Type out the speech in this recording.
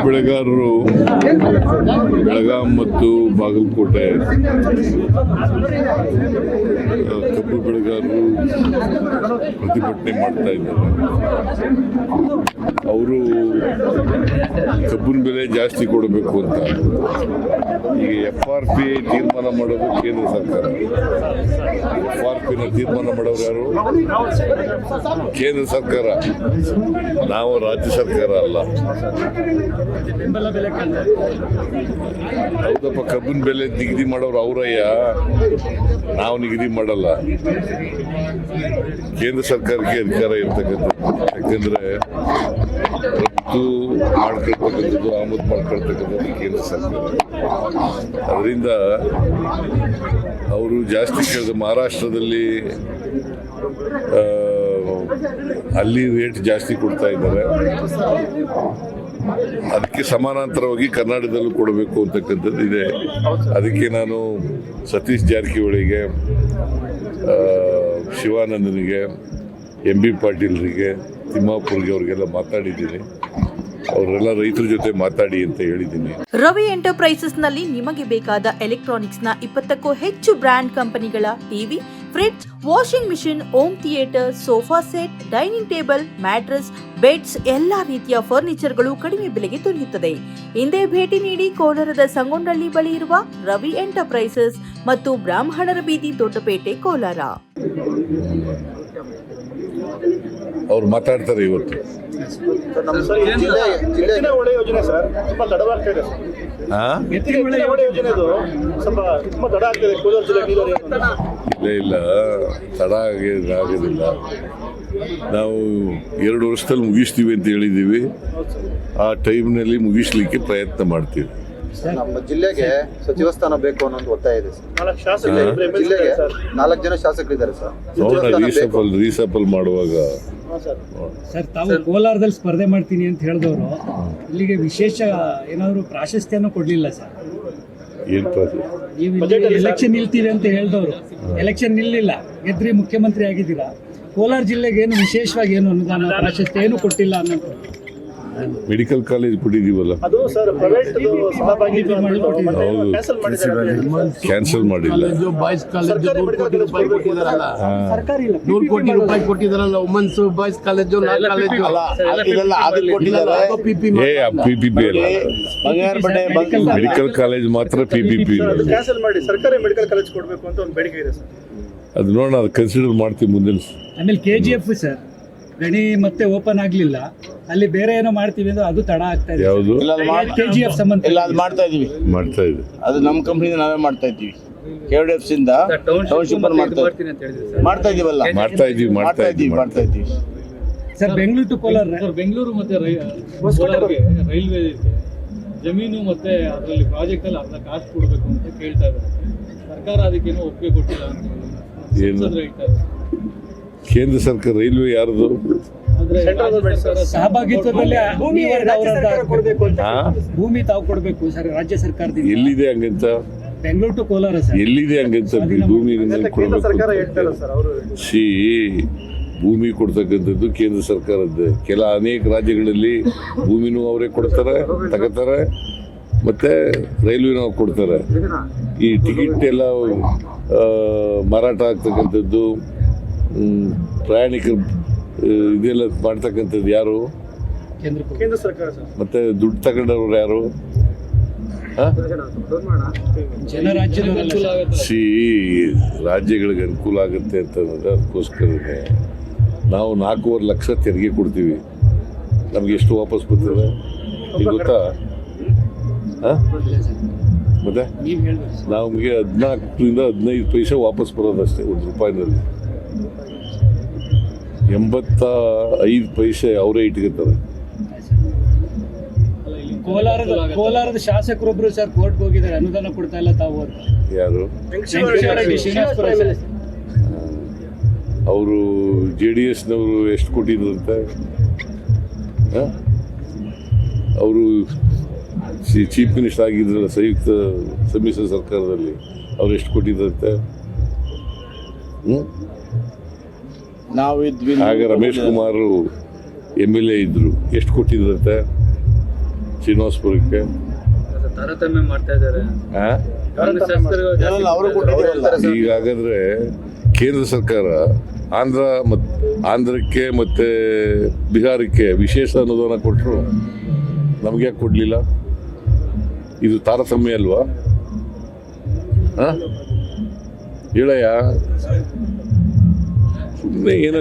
ಬೆಳೆಗಾರರು ಬೆಳಗಾಂ ಮತ್ತು ಬಾಗಲಕೋಟೆ ಕಬ್ಬು ಬೆಳೆಗಾರರು ಪ್ರತಿಭಟನೆ ಮಾಡ್ತಾ ಇದ್ದಾರೆ. ಅವರು ಕಬ್ಬಿನ ಬೆಲೆ ಜಾಸ್ತಿ ಕೊಡಬೇಕು ಅಂತ. ಈಗ FRP ತೀರ್ಮಾನ ಮಾಡೋದು ಕೇಂದ್ರ ಸರ್ಕಾರ. FRPನ ತೀರ್ಮಾನ ಮಾಡೋರು ಯಾರು? ಕೇಂದ್ರ ಸರ್ಕಾರ, ನಾವು ರಾಜ್ಯ ಸರ್ಕಾರ ಅಲ್ಲ. ಹೌದಪ್ಪ, ಕಬ್ಬಿನ ಬೆಲೆ ನಿಗದಿ ಮಾಡೋರು ಅವರಯ್ಯ, ನಾವು ನಿಗದಿ ಮಾಡಲ್ಲ. ಕೇಂದ್ರ ಸರ್ಕಾರಕ್ಕೆ ಅಧಿಕಾರ ಇರ್ತಕ್ಕಂಥದ್ದು. ಯಾಕಂದ್ರೆ ರಫ್ತು ಮಾಡ್ಕೊಳ್ತಕ್ಕಂಥದ್ದು, ಆಮದು ಮಾಡ್ಕೊಳ್ತಕ್ಕಂಥದ್ದು ಕೇಂದ್ರ ಸರ್ಕಾರ. ಅದರಿಂದ ಅವರು ಜಾಸ್ತಿ ಕೇಳಿದ ಮಹಾರಾಷ್ಟ್ರದಲ್ಲಿ ಅಲ್ಲಿ ರೇಟ್ ಜಾಸ್ತಿ ಕೊಡ್ತಾ ಇದ್ದಾರೆ. ಅದಕ್ಕೆ ಸಮಾನಾಂತರವಾಗಿ ಕರ್ನಾಟಕದಲ್ಲೂ ಕೊಡಬೇಕು ಅಂತಕ್ಕಂಥದ್ದು ಇದೆ. ಅದಕ್ಕೆ ನಾನು ಸತೀಶ್ ಜಾರಕಿಹೊಳಿಗೆ, ಶಿವಾನಂದನಿಗೆ, MB ಪಾಟೀಲ್ರಿಗೆ, ತಿಮ್ಮಾಪುರ್ಗೆ ಅವ್ರಿಗೆಲ್ಲ ಮಾತಾಡಿದ್ದೀನಿ. ಅವರೆಲ್ಲ ರೈತರ ಜೊತೆ ಮಾತಾಡಿ ಅಂತ ಹೇಳಿದ್ದೀನಿ. ರವಿ ಎಂಟರ್ಪ್ರೈಸಸ್ ನಲ್ಲಿ ನಿಮಗೆ ಬೇಕಾದ ಎಲೆಕ್ಟ್ರಾನಿಕ್ಸ್ ನ 20ಕ್ಕೂ ಹೆಚ್ಚು ಬ್ರ್ಯಾಂಡ್ ಕಂಪನಿಗಳ TV, fridge, washing machine, home theatre, sofa set, dining table, mattress, beds, ಎಲ್ಲಾ ರೀತಿಯ ಫರ್ನಿಚರ್ಗಳು ಕಡಿಮೆ ಬೆಲೆಗೆ ದೊರೆಯುತ್ತದೆ. ಹಿಂದೆ ಭೇಟಿ ನೀಡಿ ಕೋಲಾರದ ಸಂಗೊಂಡಳ್ಳಿ ಬಳಿ ಇರುವ ರವಿ ಎಂಟರ್ಪ್ರೈಸಸ್ ಮತ್ತು ಬ್ರಾಹ್ಮಣರ ಬೀದಿ, ದೊಡ್ಡಪೇಟೆ, ಕೋಲಾರ. ಅವ್ರು ಮಾತಾಡ್ತಾರೆ ಇವತ್ತು. ಇಲ್ಲ, ತಡ ಆಗೋದಿಲ್ಲ. ನಾವು 2 ವರ್ಷದಲ್ಲಿ ಮುಗಿಸ್ತೀವಿ ಅಂತ ಹೇಳಿದ್ದೀವಿ. ಆ ಟೈಮ್ನಲ್ಲಿ ಮುಗಿಸ್ಲಿಕ್ಕೆ ಪ್ರಯತ್ನ ಮಾಡ್ತೀವಿ. ನಮ್ಮ ಜಿಲ್ಲೆಗೆ ಸಚಿವ ಸ್ಥಾನ ಬೇಕು ಅನ್ನೋ ಒಂದು ಒತ್ತಾಯ ಇದೆ ಸರ್. ಜಿಲ್ಲೆಗೆ 4 ಜನ ಶಾಸಕರಿದ್ದಾರೆ ಸರ್. ರೀಸಫಲ್ ಮಾಡುವಾಗ ಸರ್, ತಾವು ಕೋಲಾರದಲ್ಲಿ ಸ್ಪರ್ಧೆ ಮಾಡ್ತೀನಿ ಅಂತ ಹೇಳಿದವರು ಇಲ್ಲಿಗೆ ವಿಶೇಷ ಏನಾದ್ರು ಪ್ರಾಶಸ್ತ್ಯನೂ ಕೊಡ್ಲಿಲ್ಲ ಸರ್. ನೀವು ಎಲೆಕ್ಷನ್ ನಿಲ್ತೀವಿ ಅಂತ ಹೇಳಿದವರು ಎಲೆಕ್ಷನ್ ನಿಲ್ಲಿಲ್ಲ, ಗೆದ್ರಿ ಮುಖ್ಯಮಂತ್ರಿ ಆಗಿದ್ದೀರಾ. ಕೋಲಾರ ಜಿಲ್ಲೆಗೆ ಏನು ವಿಶೇಷವಾಗಿ ಏನು ಅನುದಾನ ಪ್ರಾಶಸ್ತ್ಯ ಏನು ಕೊಟ್ಟಿಲ್ಲ ಅನ್ನೋದು. ಮೆಡಿಕಲ್ ಕಾಲೇಜ್ ಕೊಟ್ಟಿದ್ದೀವಲ್ಲ, ಕ್ಯಾನ್ಸಲ್ ಮಾಡಿಲ್ಲ. Women's boys college medical college ಮಾತ್ರ PPP. ಸರ್ಕಾರಿ ಮೆಡಿಕಲ್ ಕಾಲೇಜ್ ಕೊಡಬೇಕು ಅಂತ ಒಂದು ಬೇಡಿಕೆ ಇದೆ ಸರ್. ಅದು ನೋಡೋಣ, ಅದು ಕನ್ಸಿಡರ್ ಮಾಡ್ತೀವಿ ಮುಂದಿನ. ಆಮೇಲೆ KGF ಸರ್ ಗಣಿ ಮತ್ತೆ ಓಪನ್ ಆಗ್ಲಿಲ್ಲ, ಅಲ್ಲಿ ಬೇರೆ ಏನೋ ಮಾಡ್ತೀವಿ ಅಂದ್ರೆ ಅದು ತಡ ಆಗ್ತಾ ಇದೆ. ಯಾವುದು? KGF ಸಂಬಂಧ ಇಲ್ಲ, ಅದು ಮಾಡ್ತಾ ಇದೀವಿ. ಅದು ನಮ್ಮ ಕಂಪ್ನಿಯಿಂದ ನಾವೇ ಮಾಡ್ತಾ ಇದ್ದೀವಿ. KDFs ಇಂದ ಟೌನ್ಶಿಪ್ ಮಾಡ್ತಾ ಇದೀವಲ್ಲ, ಮಾಡ್ತಾ ಇದೀವಿ. ಸರ್, ಬೆಂಗಳೂರು ಟು ಕೋಲಾರ, ಬೆಂಗಳೂರು ಮತ್ತೆ ಕೋಲಾರ್ಗೆ ರೈಲ್ವೆ ಜಮೀನು ಮತ್ತೆ ಅದರಲ್ಲಿ ಪ್ರಾಜೆಕ್ಟ್ ಅಲ್ಲಿ ಅರ್ಧ ಕಾಸ್ಟ್ ಕೊಡಬೇಕು ಅಂತ ಕೇಳ್ತಾ ಇದ್ದಾರೆ. ಸರ್ಕಾರ ಅದಕ್ಕೇನೋ ಒಪ್ಪಿಗೆ ಕೊಟ್ಟಿಲ್ಲ ಅಂತ. ಕೇಂದ್ರ ಸರ್ಕಾರ ರೈಲ್ವೆ ಯಾರ್ದು? ಸಹಭಾಗಿತ್ವದಲ್ಲಿ ಭೂಮಿ ತಾವು ಕೊಡಬೇಕು ಸರ್, ರಾಜ್ಯ ಸರ್ಕಾರದಿಂದ. ಎಲ್ಲಿದೆ ಹಂಗಂತ? Bengaluru to Kolar sir. ಎಲ್ಲಿದೆ ಹಂಗಂತ ಭೂಮಿ ಕೊಡಬೇಕು? ಭೂಮಿ ಕೊಡ್ತಕ್ಕಂಥದ್ದು ಕೇಂದ್ರ ಸರ್ಕಾರದ್ದು. ಅನೇಕ ರಾಜ್ಯಗಳಲ್ಲಿ ಭೂಮಿನೂ ಅವರೇ ಕೊಡ್ತಾರೆ, ತಗೋತಾರೆ, ಮತ್ತೆ ರೈಲ್ವೆನೂ ಕೊಡ್ತಾರೆ. ಈ ಟಿಕೆಟ್ ಎಲ್ಲ ಮಾರಾಟ ಆಗ್ತಕ್ಕಂಥದ್ದು, ಪ್ರಯಾಣಿಕರು ಇದೆಲ್ಲ ಮಾಡ್ತಕ್ಕಂಥದ್ದು ಯಾರು? ಕೇಂದ್ರ ಸರ್ಕಾರ. ಮತ್ತೆ ದುಡ್ಡು ತಗೊಂಡವ್ರು ಯಾರು? ರಾಜ್ಯಗಳಿಗೆ ಅನುಕೂಲ ಆಗುತ್ತೆ ಅಂತ ಅದಕ್ಕೋಸ್ಕರನೇ ನಾವು 4.5 ಲಕ್ಷ ತೆರಿಗೆ ಕೊಡ್ತೀವಿ. ನಮ್ಗೆ ಎಷ್ಟು ವಾಪಸ್ ಬರ್ತದೆ ಈಗ ಗೊತ್ತಾ? ಮತ್ತೆ ನಮಗೆ 14ರಿಂದ 15 ಪೈಸೆ ವಾಪಸ್ ಬರೋದಷ್ಟೇ ₹1. 85 ಪೈಸೆ ಅವರೇ ಇಟ್ಕೊತಾರೆ. ಕೋಲಾರದ ಶಾಸಕರೊಬ್ರು ಸರ್ ಕೋರ್ಟ್ಗೆ ಹೋಗಿದ್ದಾರೆ, ಅನುದಾನ ಕೊಡ್ತಾ ಇಲ್ಲ ತಾವು ಅಂತ. ಯಾರು? ಅವರು JDSನವರು ಎಷ್ಟು ಕೊಟ್ಟಿದ್ರಂತೆ? ಅವರು ಚೀಫ್ ಮಿನಿಸ್ಟರ್ ಆಗಿದ್ರಲ್ಲ ಸಂಯುಕ್ತ ಸಮ್ಮಿಶ್ರ ಸರ್ಕಾರದಲ್ಲಿ, ಅವ್ರು ಎಷ್ಟು ಕೊಟ್ಟಿದ್ರಂತೆ? ನಾವಿದ್ವಿ. ಆಗ ರಮೇಶ್ ಕುಮಾರ್ MLA ಇದ್ರು, ಎಷ್ಟು ಕೊಟ್ಟಿದ್ರಂತೆ? ಶ್ರೀನಿವಾಸಪುರಕ್ಕೆ ತಾರತಮ್ಯ ಮಾಡ್ತಾ ಇದ್ದಾರೆ ಆ? ಎಲ್ಲ ಅವರು ಕೊಟ್ಟಿದ್ದೀರಲ್ಲ. ಈಗ ಹಾಗಾದ್ರೆ ಕೇಂದ್ರ ಸರ್ಕಾರ ಆಂಧ್ರಕ್ಕೆ ಮತ್ತೆ ಬಿಹಾರಕ್ಕೆ ವಿಶೇಷ ಅನುದಾನ ಕೊಟ್ಟರು, ನಮ್ಗೆ ಯಾಕೆ ಕೊಡಲಿಲ್ಲ? ಇದು ತಾರತಮ್ಯ ಅಲ್ವಾ? ಹೇಳಯ್ಯ, ಸುಮ್ಮನೆ ಏನೋ